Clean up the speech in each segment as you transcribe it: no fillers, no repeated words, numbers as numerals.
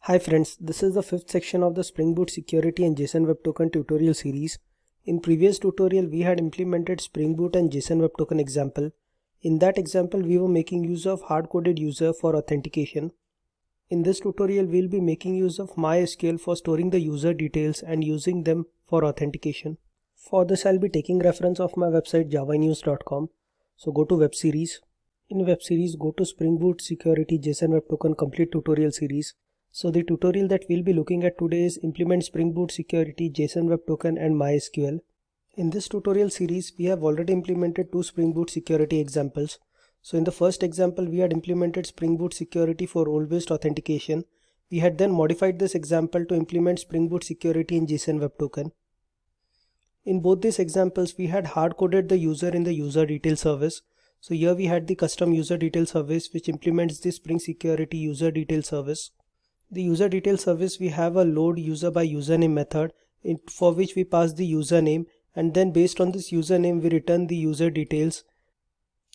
Hi friends, this is the fifth section of the Spring Boot Security and JSON Web Token tutorial series. In previous tutorial, we had implemented Spring Boot and JSON Web Token example. In that example, we were making use of hard-coded user for authentication. In this tutorial, we'll be making use of MySQL for storing the user details and using them for authentication. For this, I'll be taking reference of my website javanews.com. So go to web series. In web series, go to Spring Boot Security JSON Web Token complete tutorial series. So the tutorial that we'll be looking at today is implement Spring Boot Security, JSON Web Token and MySQL. In this tutorial series, we have already implemented two Spring Boot Security examples. So in the first example, we had implemented Spring Boot Security for role-based authentication. We had then modified this example to implement Spring Boot Security in JSON Web Token. In both these examples, we had hard-coded the user in the user detail service. So here we had the custom user detail service which implements the Spring Security user detail service. The user detail service, we have a load user by username method for which we pass the username, and then based on this username we return the user details.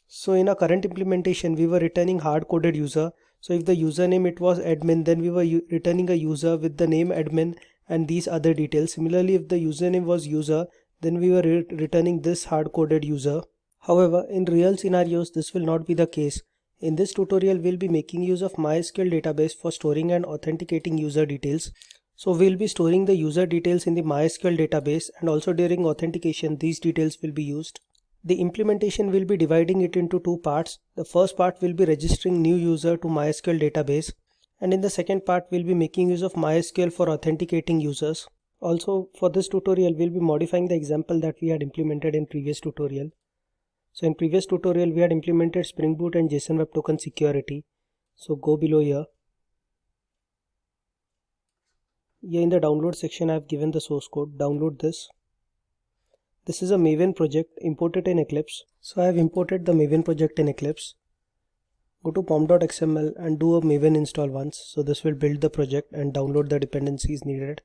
So in our current implementation we were returning hard-coded user. So if the username it was admin, then we were returning a user with the name admin and these other details. Similarly, if the username was user, then we were returning this hard-coded user. However, in real scenarios this will not be the case. In this tutorial, we'll be making use of MySQL database for storing and authenticating user details. So we'll be storing the user details in the MySQL database, and also during authentication these details will be used. The implementation will be dividing it into two parts. The first part will be registering new user to MySQL database, and in the second part we'll be making use of MySQL for authenticating users. Also, for this tutorial we'll be modifying the example that we had implemented in previous tutorial. So in previous tutorial we had implemented Spring Boot and JSON Web Token security. So go below here. Here in the download section I have given the source code. Download this. This is a Maven project, import it in Eclipse. So I have imported the Maven project in Eclipse. Go to pom.xml and do a Maven install once. So this will build the project and download the dependencies needed.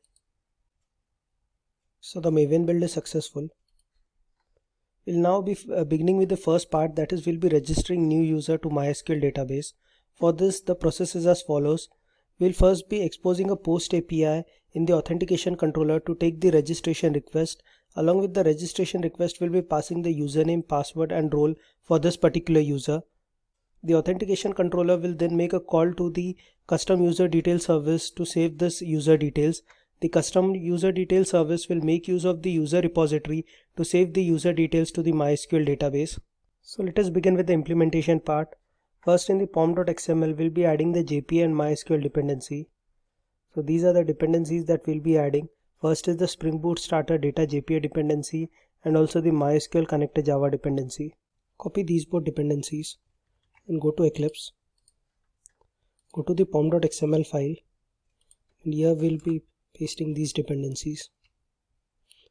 So the Maven build is successful. We'll now be beginning with the first part, that is we'll be registering new user to MySQL database. For this the process is as follows. We'll first be exposing a post API in the authentication controller to take the registration request. Along with the registration request we'll be passing the username, password and role for this particular user. The authentication controller will then make a call to the custom user detail service to save this user details. The custom user detail service will make use of the user repository to save the user details to the MySQL database. So let us begin with the implementation part. First, in the pom.xml we'll be adding the JPA and MySQL dependency. So these are the dependencies that we'll be adding. First is the Spring Boot Starter Data JPA dependency and also the MySQL Connector Java dependency. Copy these both dependencies and go to Eclipse. Go to the pom.xml file and here we'll be pasting these dependencies.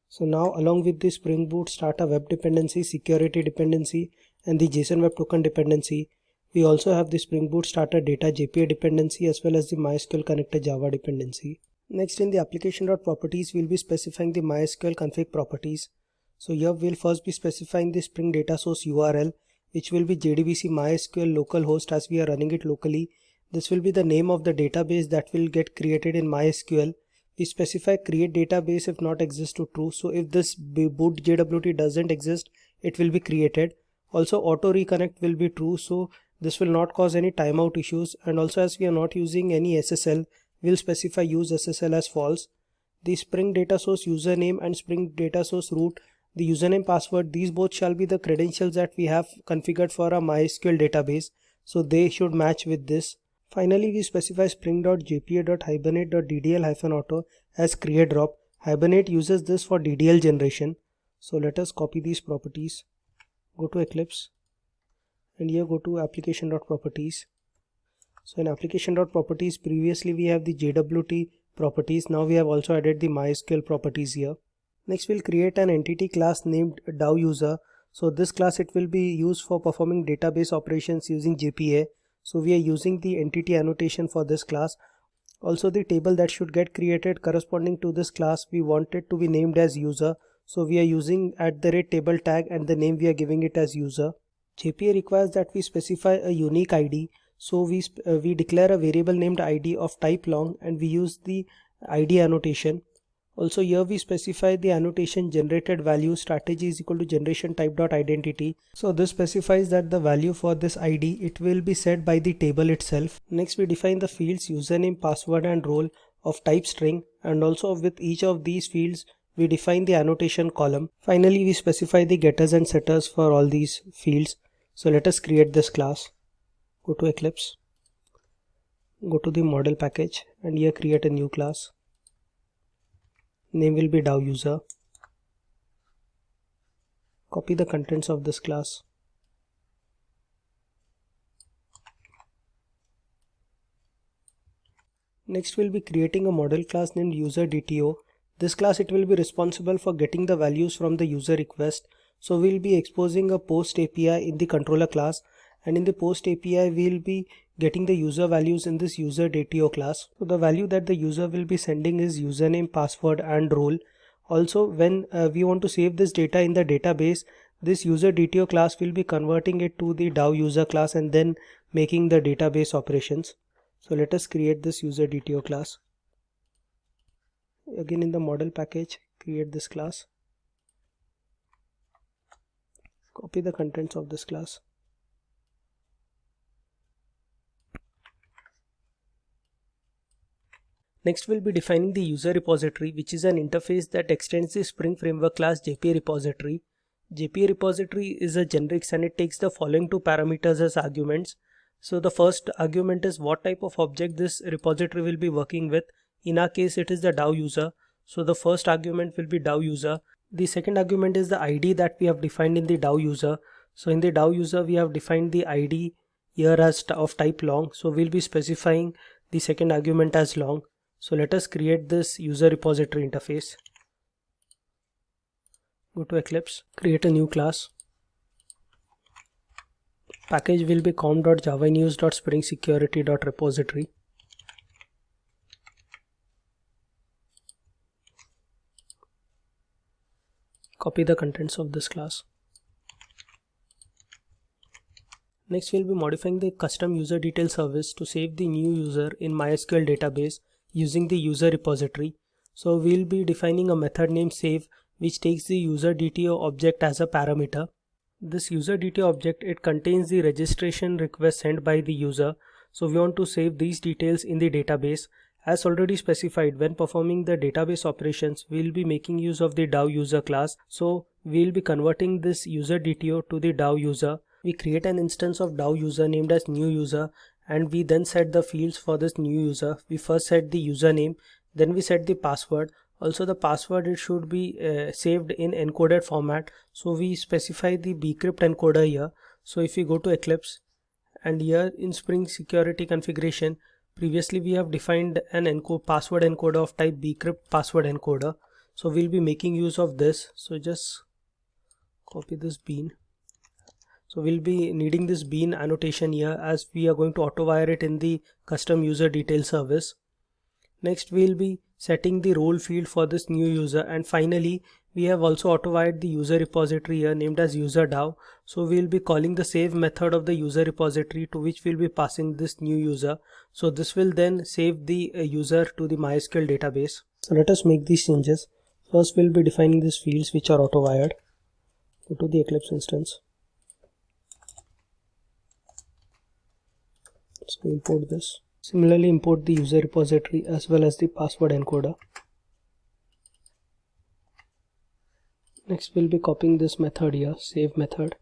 So now along with the Spring Boot Starter Web dependency, security dependency and the JSON Web Token dependency, we also have the Spring Boot Starter Data JPA dependency as well as the MySQL Connector Java dependency. Next, in the application.properties we'll be specifying the MySQL config properties. So here we'll first be specifying the Spring Data Source URL, which will be JDBC MySQL localhost as we are running it locally. This will be the name of the database that will get created in MySQL. We specify create database if not exist to true. So if this boot JWT doesn't exist, it will be created. Also auto reconnect will be true, so this will not cause any timeout issues. And also as we are not using any SSL, we'll specify use SSL as false. The Spring Data Source username and Spring Data Source root, the username password, these both shall be the credentials that we have configured for our MySQL database. So they should match with this. Finally, we specify spring.jpa.hibernate.ddl-auto as create drop. Hibernate uses this for DDL generation. So let us copy these properties. Go to Eclipse and here go to application.properties. So in application.properties, previously we have the JWT properties. Now we have also added the MySQL properties here. Next, we'll create an entity class named DAO-user. So this class it will be used for performing database operations using JPA. So we are using the entity annotation for this class. Also the table that should get created corresponding to this class, we want it to be named as user. So we are using @table tag and the name we are giving it as user. JPA requires that we specify a unique ID. So we declare a variable named id of type long, and we use the id annotation. Also here we specify the annotation generated value strategy is equal to generation type dot identity. So this specifies that the value for this id, it will be set by the table itself. Next we define the fields username, password and role of type string, and also with each of these fields we define the annotation column. Finally we specify the getters and setters for all these fields. So let us create this class. Go to Eclipse, go to the model package, and here create a new class. Name will be DAO user. Copy the contents of this class. Next we'll be creating a model class named user DTO. This class, it will be responsible for getting the values from the user request. So we'll be exposing a post API in the controller class, and in the post API we'll be getting the user values in this user DTO class. So the value that the user will be sending is username, password and role. Also when we want to save this data in the database, this user DTO class will be converting it to the DAO user class and then making the database operations. So let us create this user DTO class. Again in the model package, create this class. Copy the contents of this class. Next we'll be defining the user repository, which is an interface that extends the Spring Framework class JPA repository. JPA repository is a generic and it takes the following two parameters as arguments. So the first argument is what type of object this repository will be working with. In our case it is the DAO user. So the first argument will be DAO user. The second argument is the ID that we have defined in the DAO user. So in the DAO user we have defined the ID here as of type long. So we'll be specifying the second argument as long. So let us create this user repository interface. Go to Eclipse, create a new class. Package will be com.javanews.springsecurity.repository. Copy the contents of this class. Next we'll be modifying the custom user detail service to save the new user in MySQL database using the user repository. So we'll be defining a method named save, which takes the user DTO object as a parameter. This user DTO object, it contains the registration request sent by the user. So we want to save these details in the database. As already specified, when performing the database operations, we'll be making use of the DAO user class. So we'll be converting this user DTO to the DAO user. We create an instance of DAO user named as new user, and we then set the fields for this new user. We first set the username, then we set the password. Also the password, it should be saved in encoded format. So we specify the bcrypt encoder here. So if we go to Eclipse, and here in Spring Security configuration, previously we have defined an password encoder of type bcrypt password encoder. So we'll be making use of this. So just copy this bean. So we'll be needing this bean annotation here, as we are going to auto wire it in the custom user detail service. Next we'll be setting the role field for this new user, and finally we have also auto wired the user repository here named as user DAO. So we'll be calling the save method of the user repository, to which we'll be passing this new user. So this will then save the user to the MySQL database. So let us make these changes. First we'll be defining these fields which are auto wired. Go to the Eclipse instance. So import this. Similarly import the user repository as well as the password encoder. Next we'll be copying this method here, save method.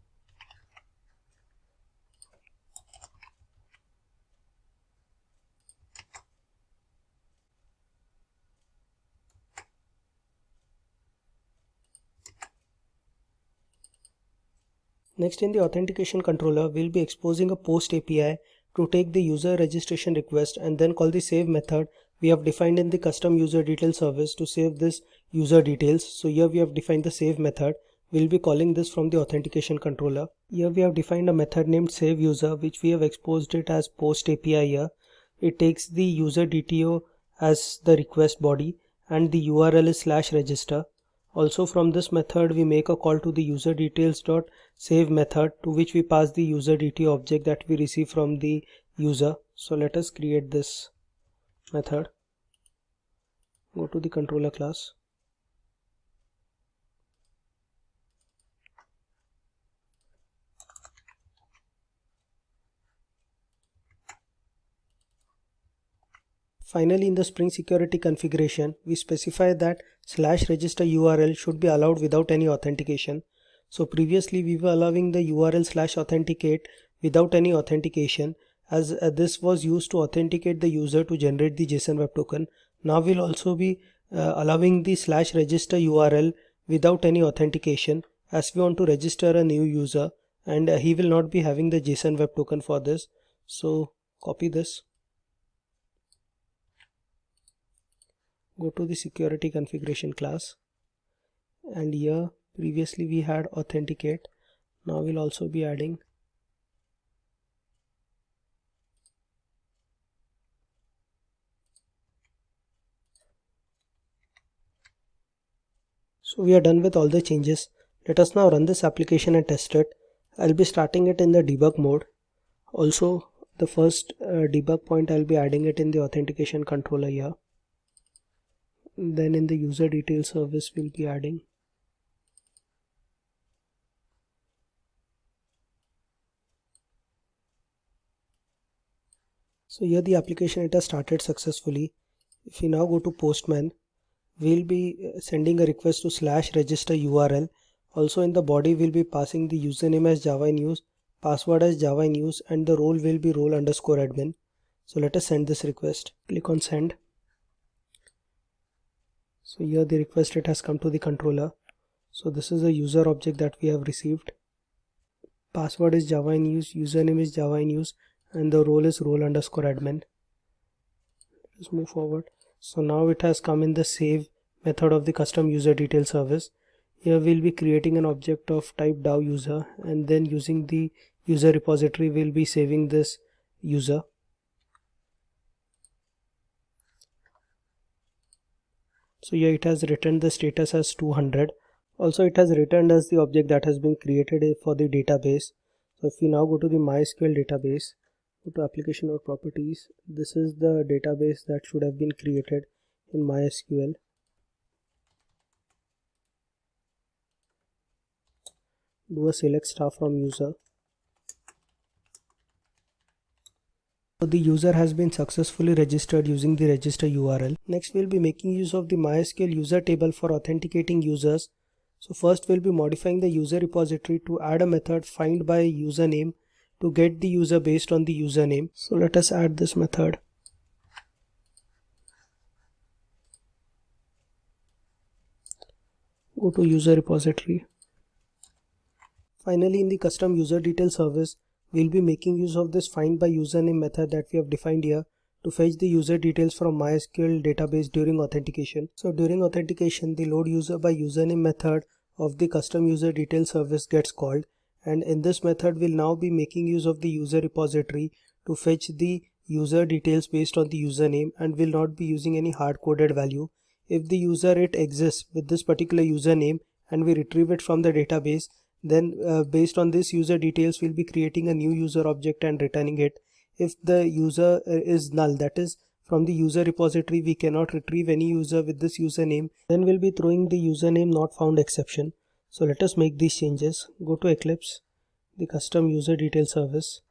Next in the authentication controller, we'll be exposing a post API to take the user registration request and then call the save method we have defined in the custom user detail service to save this user details. So here we have defined the save method. We'll be calling this from the authentication controller. Here we have defined a method named save user, which we have exposed it as post API here. It takes the user DTO as the request body and the URL is /register. Also from this method we make a call to the user details.save method, to which we pass the user DTO object that we receive from the user. So let us create this method. Go to the controller class. Finally, in the Spring Security configuration, we specify that /register URL should be allowed without any authentication. So previously we were allowing the URL /authenticate without any authentication, as this was used to authenticate the user to generate the JSON Web Token. Now we'll also be allowing the /register URL without any authentication, as we want to register a new user and he will not be having the JSON Web Token for this. So copy this. Go to the security configuration class, and here previously we had authenticate. Now we'll also be adding so we are done with all the changes. Let us now run this application and test it. I'll be starting it in the debug mode. Also the first debug point, I'll be adding it in the authentication controller here. Then in the user detail service we'll be adding. So here the application, it has started successfully. If we now go to Postman, we'll be sending a request to /register URL. Also in the body we'll be passing the username as Java in use, password as Java in use, and the role will be role_admin. So let us send this request. Click on send. So here the request, it has come to the controller. So this is the user object that we have received. Password is Java in use, username is Java in use, and the role is role_admin. Let's move forward. So now it has come in the save method of the custom user detail service. Here we'll be creating an object of type DAO user, and then using the user repository we'll be saving this user. So here it has returned the status as 200. Also it has returned as the object that has been created for the database. So if we now go to the MySQL database, go to application or properties, this is the database that should have been created in MySQL. Do a select star from user. So the user has been successfully registered using the register URL. Next we'll be making use of the MySQL user table for authenticating users. So first we'll be modifying the user repository to add a method find by username to get the user based on the username. So let us add this method. Go to user repository. Finally, in the custom user detail service, we'll be making use of this find by username method that we have defined here to fetch the user details from MySQL database during authentication. So during authentication, the load user by username method of the custom user detail service gets called, and in this method we'll now be making use of the user repository to fetch the user details based on the username, and will not be using any hard-coded value. If the user it exists with this particular username and we retrieve it from the database, then based on this user details we'll be creating a new user object and returning it. If the user is null, that is from the user repository we cannot retrieve any user with this username, then we'll be throwing the username not found exception. So let us make these changes. Go to Eclipse, the custom user detail service.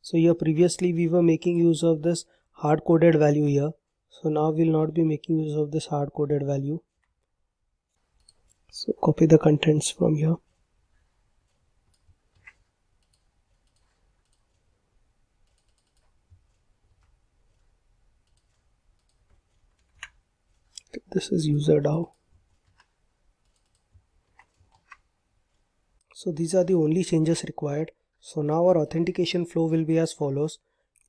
So here previously we were making use of this hard-coded value here. So now we'll not be making use of this hard-coded value. So copy the contents from here. This is user DAO. So these are the only changes required. So now our authentication flow will be as follows.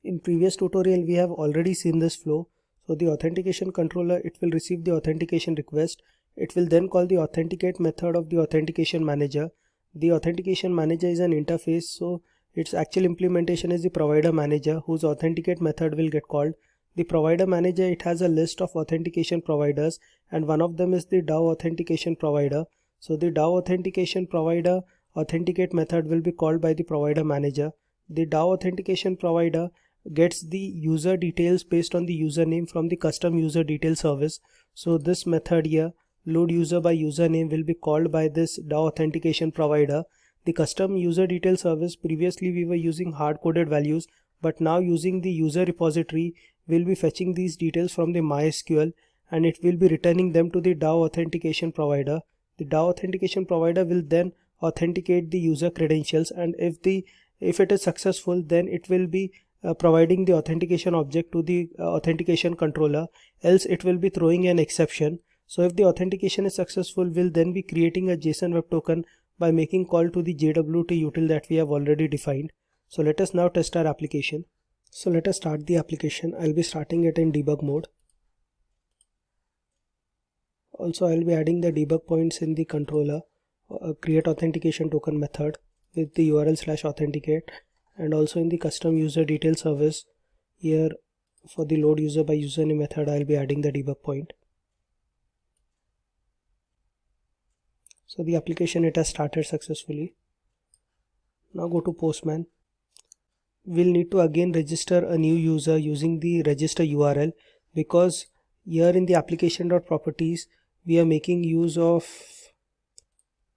In previous tutorial we have already seen this flow. So the authentication controller, it will receive the authentication request. It will then call the authenticate method of the authentication manager. The authentication manager is an interface, so its actual implementation is the provider manager, whose authenticate method will get called. The provider manager, it has a list of authentication providers, and one of them is the DAO authentication provider. So the DAO authentication provider authenticate method will be called by the provider manager. The DAO authentication provider gets the user details based on the username from the custom user detail service. So this method here, load user by username, will be called by this DAO authentication provider. The custom user detail service, previously we were using hard-coded values, but now using the user repository, we'll be fetching these details from the MySQL and it will be returning them to the DAO authentication provider. The DAO authentication provider will then authenticate the user credentials, and if it is successful, then it will be providing the authentication object to the authentication controller, else it will be throwing an exception. So if the authentication is successful, we'll then be creating a JSON Web Token by making call to the JWT util that we have already defined. So let us now test our application. So let us start the application. I'll be starting it in debug mode. Also, I'll be adding the debug points in the controller, create authentication token method with the URL/authenticate, and also in the custom user detail service here for the load user by username method, I'll be adding the debug point. So the application, it has started successfully. Now go to Postman. We'll need to again register a new user using the register URL, because here in the application.properties we are making use of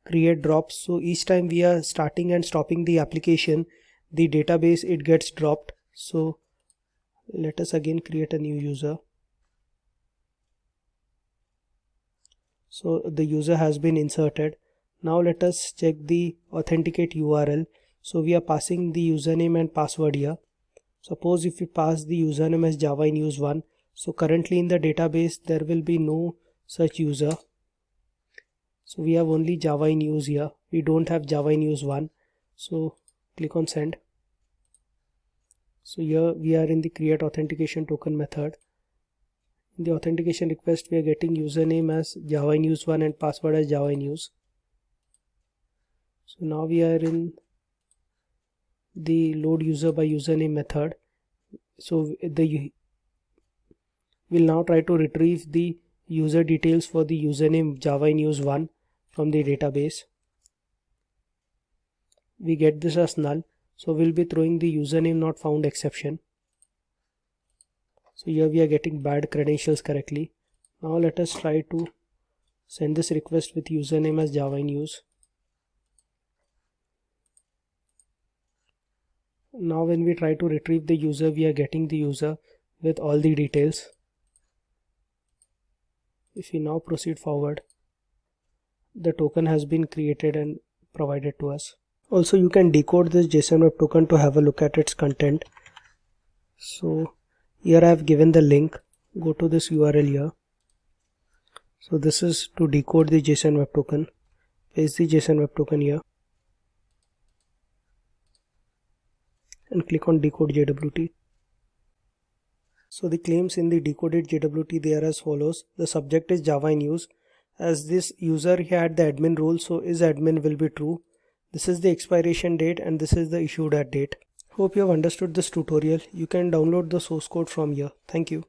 create drops. So each time we are starting and stopping the application, the database, it gets dropped. So let us again create a new user. So the user has been inserted. Now let us check the authenticate URL. So we are passing the username and password here. Suppose if we pass the username as Java in use 1, so currently in the database there will be no such user. So we have only Java in use here. We don't have Java in use 1. So click on send. So here we are in the create authentication token method. In the authentication request, we are getting username as Java in use 1 and password as Java in use. So now we are in the load user by username method. So we'll now try to retrieve the user details for the username Java in use 1 from the database. We get this as null, so we'll be throwing the username not found exception. So here we are getting bad credentials correctly. Now let us try to send this request with username as Java in use. Now when we try to retrieve the user, we are getting the user with all the details. If we now proceed forward, the token has been created and provided to us. Also, you can decode this JSON Web Token to have a look at its content. So here I have given the link. Go to this URL here. So this is to decode the JSON Web Token. Paste the JSON Web Token here and click on decode JWT. So the claims in the decoded JWT, they are as follows. The subject is Java in use. As this user had the admin role, so is admin will be true. This is the expiration date and this is the issued at date. Hope you have understood this tutorial. You can download the source code from here. Thank you.